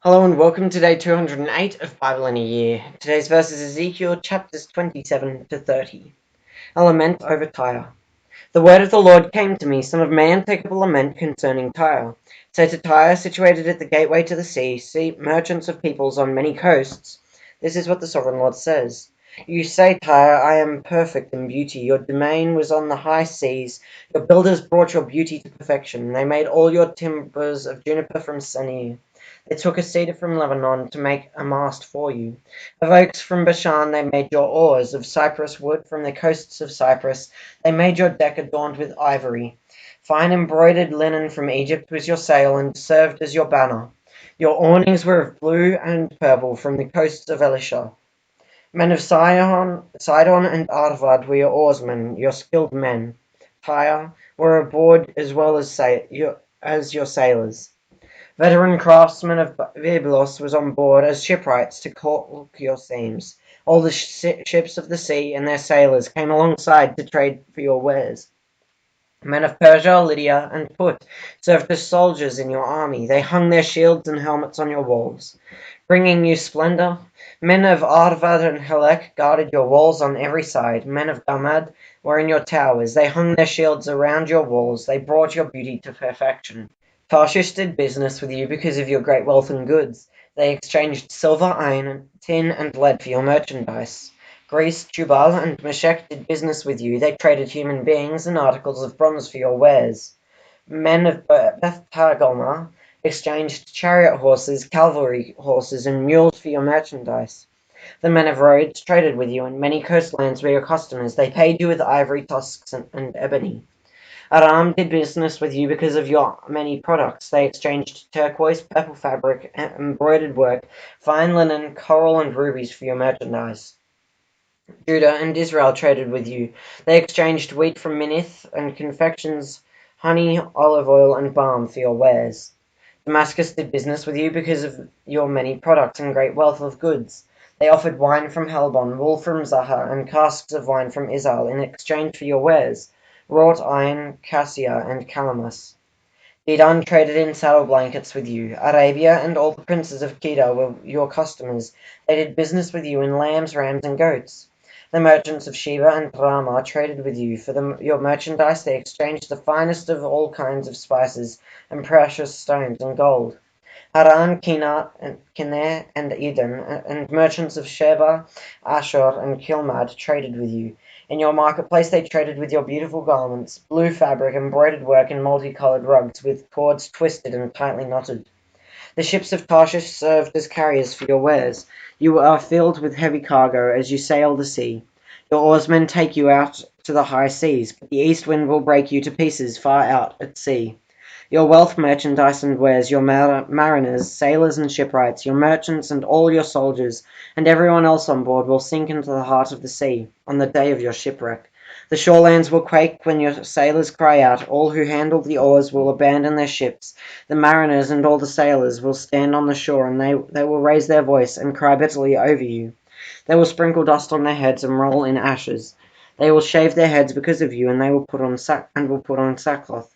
Hello and welcome to day 208 of Bible in a Year. Today's verse is Ezekiel chapters 27 to 30. A lament over Tyre. The word of the Lord came to me, Son of man, take up a lament concerning Tyre. Say to Tyre, situated at the gateway to the sea, merchants of peoples on many coasts. This is what the Sovereign Lord says. You say, Tyre, I am perfect in beauty. Your domain was on the high seas. Your builders brought your beauty to perfection. They made all your timbers of juniper from Senir. They took a cedar from Lebanon to make a mast for you. Of oaks from Bashan they made your oars. Of cypress wood from the coasts of Cyprus they made your deck adorned with ivory. Fine embroidered linen from Egypt was your sail and served as your banner. Your awnings were of blue and purple from the coasts of Elisha. Men of Sidon and Arvad were your oarsmen, your skilled men. Tyre were aboard as well as your sailors. Veteran craftsmen of Byblos was on board as shipwrights to caulk your seams. All the ships of the sea and their sailors came alongside to trade for your wares. Men of Persia, Lydia, and Put served as soldiers in your army. They hung their shields and helmets on your walls, bringing you splendor. Men of Arvad and Helek guarded your walls on every side. Men of Gamad were in your towers. They hung their shields around your walls. They brought your beauty to perfection. Tarshish did business with you because of your great wealth and goods. They exchanged silver, iron, tin, and lead for your merchandise. Greece, Tubal, and Meshech did business with you. They traded human beings and articles of bronze for your wares. Men of Beth Targoma exchanged chariot horses, cavalry horses, and mules for your merchandise. The men of Rhodes traded with you, and many coastlands were your customers. They paid you with ivory tusks and ebony. Aram did business with you because of your many products. They exchanged turquoise, purple fabric, embroidered work, fine linen, coral, and rubies for your merchandise. Judah and Israel traded with you. They exchanged wheat from Minnith and confections, honey, olive oil, and balm for your wares. Damascus did business with you because of your many products and great wealth of goods. They offered wine from Helbon, wool from Zahar, and casks of wine from Izal in exchange for your wares, wrought iron, cassia, and calamus. Dedan traded in saddle blankets with you. Arabia and all the princes of Kedar were your customers. They did business with you in lambs, rams, and goats. The merchants of Sheba and Ramah traded with you. For your merchandise they exchanged the finest of all kinds of spices and precious stones and gold. Haran, Kinner, and Eden, and merchants of Sheba, Ashur, and Kilmad traded with you. In your marketplace they traded with your beautiful garments, blue fabric, embroidered work, and multicolored rugs with cords twisted and tightly knotted. The ships of Tarshish served as carriers for your wares. You are filled with heavy cargo as you sail the sea. Your oarsmen take you out to the high seas, but the east wind will break you to pieces far out at sea. Your wealth, merchandise, and wares, your mariners, sailors, and shipwrights, your merchants, and all your soldiers, and everyone else on board will sink into the heart of the sea on the day of your shipwreck. The shorelands will quake when your sailors cry out. All who handle the oars will abandon their ships. The mariners and all the sailors will stand on the shore, and they will raise their voice and cry bitterly over you. They will sprinkle dust on their heads and roll in ashes. They will shave their heads because of you, and they will put on sackcloth.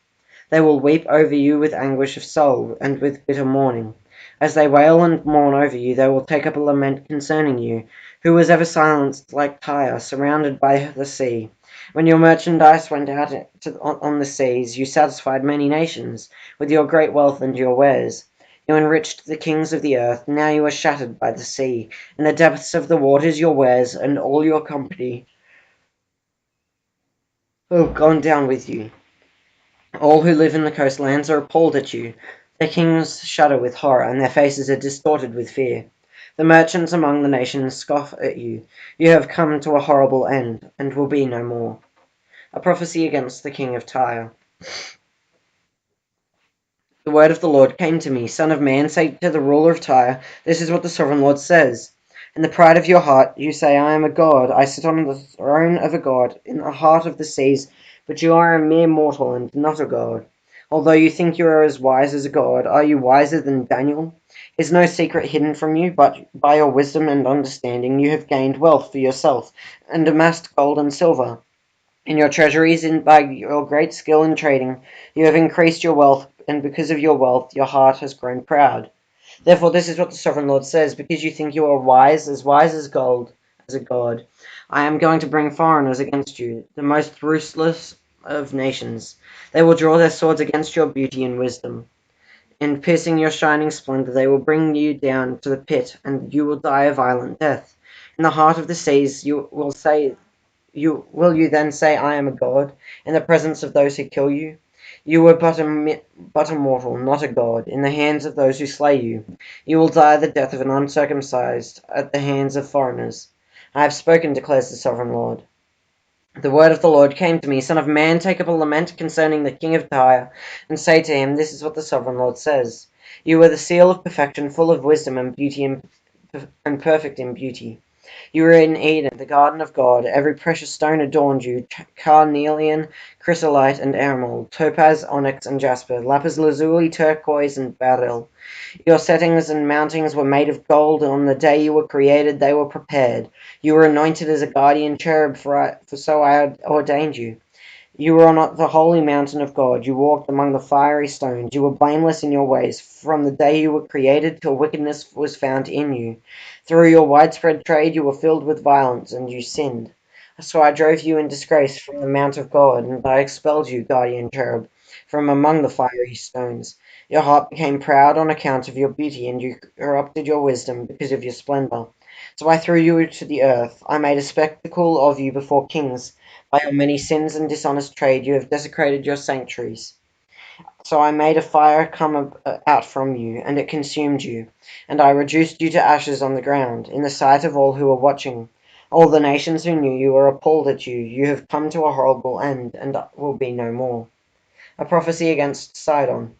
They will weep over you with anguish of soul and with bitter mourning. As they wail and mourn over you, they will take up a lament concerning you, who was ever silenced like Tyre, surrounded by the sea. When your merchandise went out on the seas, you satisfied many nations with your great wealth and your wares. You enriched the kings of the earth. Now you are shattered by the sea. In the depths of the waters your wares and all your company have gone down with you. All who live in the coastlands are appalled at you. Their kings shudder with horror, and their faces are distorted with fear. The merchants among the nations scoff at you. You have come to a horrible end, and will be no more. A prophecy against the king of Tyre. The word of the Lord came to me, Son of man, say to the ruler of Tyre, this is what the sovereign Lord says. In the pride of your heart you say, I am a god, I sit on the throne of a god, in the heart of the seas, but you are a mere mortal and not a god. Although you think you are as wise as a god, are you wiser than Daniel? Is no secret hidden from you, but by your wisdom and understanding you have gained wealth for yourself, and amassed gold and silver. In your treasuries, by your great skill in trading, you have increased your wealth, and because of your wealth your heart has grown proud. Therefore, this is what the sovereign Lord says: because you think you are wise as gold, as a god, I am going to bring foreigners against you, the most ruthless of nations. They will draw their swords against your beauty and wisdom. In piercing your shining splendor, they will bring you down to the pit, and you will die a violent death. In the heart of the seas, you then say, I am a god, in the presence of those who kill you? You were but a mortal, not a god, in the hands of those who slay you. You will die the death of an uncircumcised at the hands of foreigners. I have spoken, declares the sovereign Lord. The word of the Lord came to me: Son of man, take up a lament concerning the king of Tyre, and say to him, This is what the sovereign Lord says. You were the seal of perfection, full of wisdom and beauty, and perfect in beauty. You were in Eden, the garden of God. Every precious stone adorned you: carnelian, chrysolite, and emerald, topaz, onyx, and jasper, lapis lazuli, turquoise, and beryl. Your settings and mountings were made of gold, and on the day you were created they were prepared. You were anointed as a guardian cherub, for so I had ordained you. You were on the holy mountain of God. You walked among the fiery stones. You were blameless in your ways. From the day you were created till wickedness was found in you. Through your widespread trade you were filled with violence, and you sinned. So I drove you in disgrace from the mount of God, and I expelled you, guardian cherub, from among the fiery stones. Your heart became proud on account of your beauty, and you corrupted your wisdom because of your splendor. So I threw you to the earth. I made a spectacle of you before kings. By your many sins and dishonest trade you have desecrated your sanctuaries. So I made a fire come out from you, and it consumed you, and I reduced you to ashes on the ground, in the sight of all who were watching. All the nations who knew you were appalled at you. You have come to a horrible end, and will be no more. A prophecy against Sidon.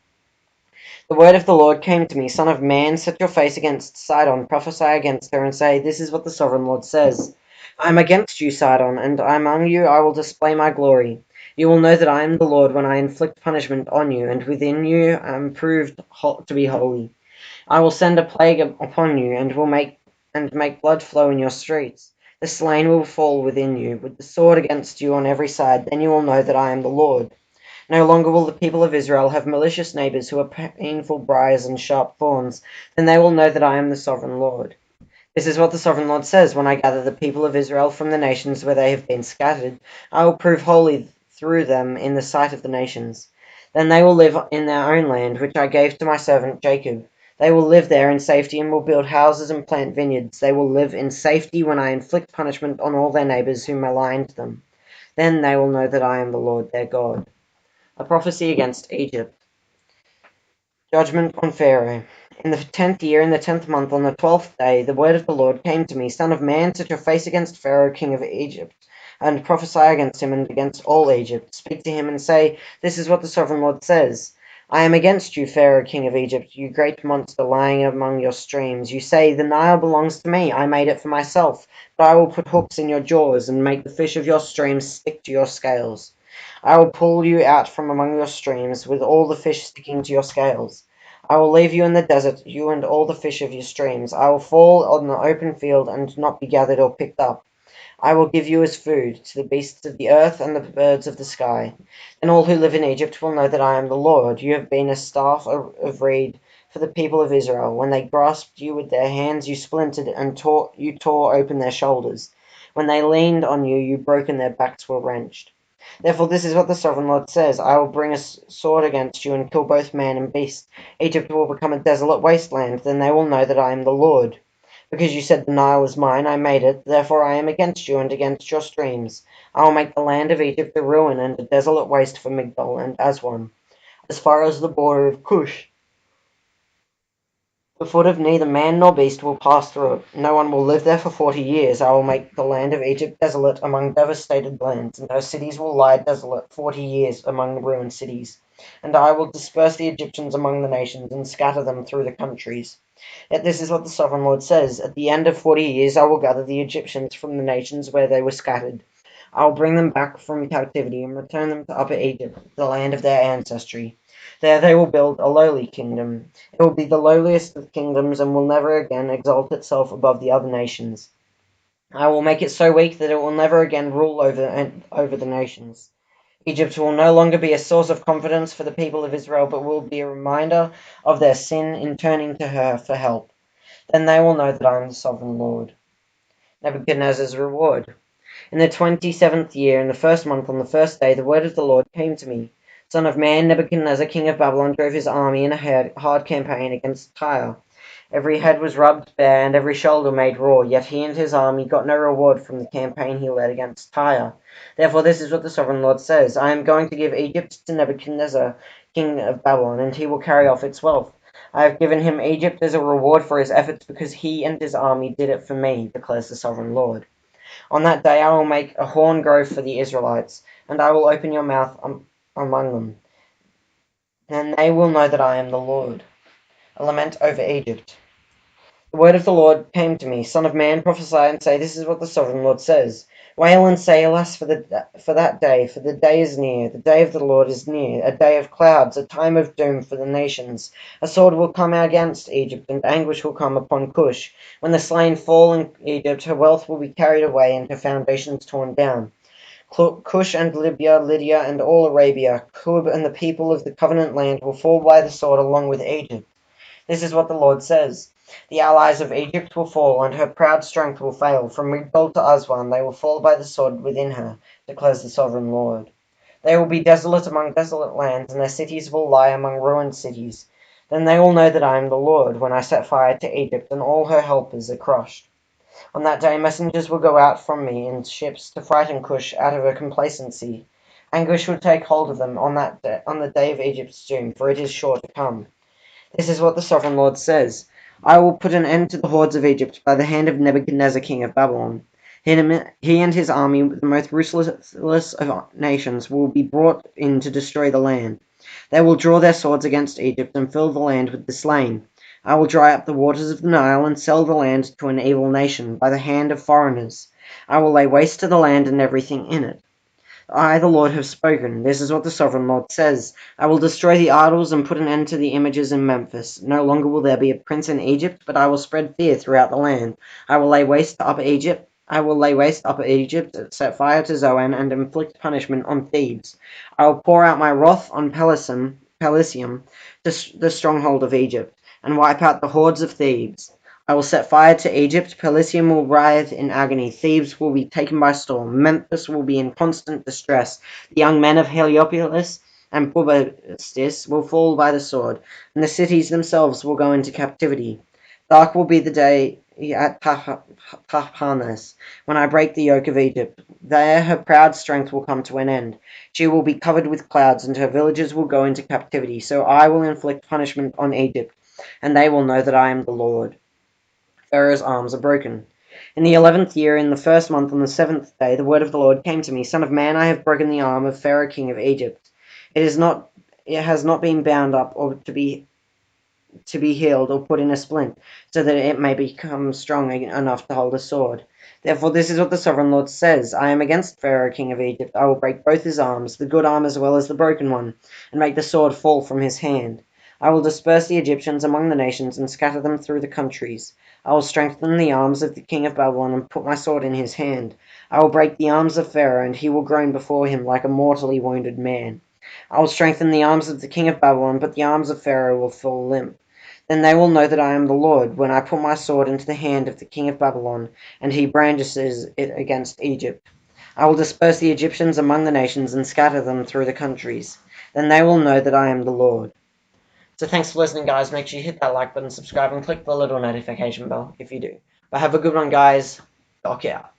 The word of the Lord came to me: Son of man, set your face against Sidon, prophesy against her, and say, This is what the sovereign Lord says. I am against you, Sidon, and among you I will display my glory. You will know that I am the Lord when I inflict punishment on you, and within you I am proved to be holy. I will send a plague upon you, and make blood flow in your streets. The slain will fall within you, with the sword against you on every side. Then you will know that I am the Lord. No longer will the people of Israel have malicious neighbors who are painful briars and sharp thorns. Then they will know that I am the sovereign Lord. This is what the sovereign Lord says: When I gather the people of Israel from the nations where they have been scattered, I will prove holy through them in the sight of the nations. Then they will live in their own land, which I gave to my servant Jacob. They will live there in safety and will build houses and plant vineyards. They will live in safety when I inflict punishment on all their neighbors who maligned them. Then they will know that I am the Lord their God. A prophecy against Egypt. Judgment on Pharaoh. In the 10th year, in the 10th month, on the 12th day, the word of the Lord came to me: Son of man, set your face against Pharaoh, king of Egypt, and prophesy against him and against all Egypt. Speak to him and say, This is what the sovereign Lord says. I am against you, Pharaoh, king of Egypt, you great monster lying among your streams. You say, The Nile belongs to me, I made it for myself, but I will put hooks in your jaws and make the fish of your streams stick to your scales. I will pull you out from among your streams, with all the fish sticking to your scales. I will leave you in the desert, you and all the fish of your streams. I will fall on the open field and not be gathered or picked up. I will give you as food to the beasts of the earth and the birds of the sky. Then all who live in Egypt will know that I am the Lord. You have been a staff of reed for the people of Israel. When they grasped you with their hands, you splintered and tore open their shoulders. When they leaned on you, you broke and their backs were wrenched. Therefore, this is what the sovereign Lord says: I will bring a sword against you and kill both man and beast. Egypt will become a desolate wasteland. Then they will know that I am the Lord. Because you said, The Nile is mine, I made it. Therefore I am against you and against your streams. I will make the land of Egypt a ruin and a desolate waste for Migdol and Aswan, as far as the border of Cush. The foot of neither man nor beast will pass through it. No one will live there for 40 years. I will make the land of Egypt desolate among devastated lands, and her cities will lie desolate 40 years among the ruined cities. And I will disperse the Egyptians among the nations and scatter them through the countries. Yet this is what the sovereign Lord says: At the end of 40 years I will gather the Egyptians from the nations where they were scattered. I will bring them back from captivity and return them to Upper Egypt, the land of their ancestry. There they will build a lowly kingdom. It will be the lowliest of kingdoms and will never again exalt itself above the other nations. I will make it so weak that it will never again rule over the nations. Egypt will no longer be a source of confidence for the people of Israel, but will be a reminder of their sin in turning to her for help. Then they will know that I am the sovereign Lord. Nebuchadnezzar's reward. In the 27th year, in the first month, on the first day, the word of the Lord came to me. Son of man, Nebuchadnezzar, king of Babylon, drove his army in a hard campaign against Tyre. Every head was rubbed bare, and every shoulder made raw, yet he and his army got no reward from the campaign he led against Tyre. Therefore this is what the sovereign Lord says, I am going to give Egypt to Nebuchadnezzar, king of Babylon, and he will carry off its wealth. I have given him Egypt as a reward for his efforts, because he and his army did it for me, declares the sovereign Lord. On that day I will make a horn grow for the Israelites, and I will open your mouth among them. Then they will know that I am the Lord. A lament over Egypt. The word of the Lord came to me, Son of man, prophesy and say, This is what the sovereign Lord says. Wail and say, Alas for that day, for the day is near, the day of the Lord is near, a day of clouds, a time of doom for the nations. A sword will come against Egypt, and anguish will come upon Cush. When the slain fall in Egypt, her wealth will be carried away, and her foundations torn down. Cush and Libya, Lydia, and all Arabia, Kub and the people of the covenant land will fall by the sword along with Egypt. This is what the Lord says. The allies of Egypt will fall, and her proud strength will fail. From Migdol to Aswan they will fall by the sword within her, declares the sovereign Lord. They will be desolate among desolate lands, and their cities will lie among ruined cities. Then they will know that I am the Lord, when I set fire to Egypt, and all her helpers are crushed. On that day messengers will go out from me in ships to frighten Cush out of her complacency. Anguish will take hold of them on the day of Egypt's doom, for it is sure to come. This is what the sovereign Lord says. I will put an end to the hordes of Egypt by the hand of Nebuchadnezzar, king of Babylon. He and his army, the most ruthless of nations, will be brought in to destroy the land. They will draw their swords against Egypt and fill the land with the slain. I will dry up the waters of the Nile and sell the land to an evil nation by the hand of foreigners. I will lay waste to the land and everything in it. I, the Lord, have spoken. This is what the sovereign Lord says. I will destroy the idols and put an end to the images in Memphis. No longer will there be a prince in Egypt, but I will spread fear throughout the land. I will lay waste Upper Egypt, set fire to Zoan, and inflict punishment on Thebes. I will pour out my wrath on Pelisium, the stronghold of Egypt, and wipe out the hordes of Thebes. I will set fire to Egypt, Pelisium will writhe in agony, Thebes will be taken by storm, Memphis will be in constant distress, the young men of Heliopolis and Bubastis will fall by the sword, and the cities themselves will go into captivity. Dark will be the day at Tahpanhes, when I break the yoke of Egypt. There her proud strength will come to an end. She will be covered with clouds, and her villages will go into captivity. So I will inflict punishment on Egypt, and they will know that I am the Lord. Pharaoh's arms are broken. In the 11th year, in the first month, on the 7th day, the word of the Lord came to me, Son of man, I have broken the arm of Pharaoh king of Egypt. It has not been bound up or to be healed or put in a splint, so that it may become strong enough to hold a sword. Therefore this is what the sovereign Lord says, I am against Pharaoh king of Egypt. I will break both his arms, the good arm as well as the broken one, and make the sword fall from his hand. I will disperse the Egyptians among the nations and scatter them through the countries. I will strengthen the arms of the king of Babylon and put my sword in his hand. I will break the arms of Pharaoh, and he will groan before him like a mortally wounded man. I will strengthen the arms of the king of Babylon, but the arms of Pharaoh will fall limp. Then they will know that I am the Lord, when I put my sword into the hand of the king of Babylon, and he brandishes it against Egypt. I will disperse the Egyptians among the nations and scatter them through the countries. Then they will know that I am the Lord. So thanks for listening, guys. Make sure you hit that like button, subscribe, and click the little notification bell if you do. But have a good one, guys. Doc out.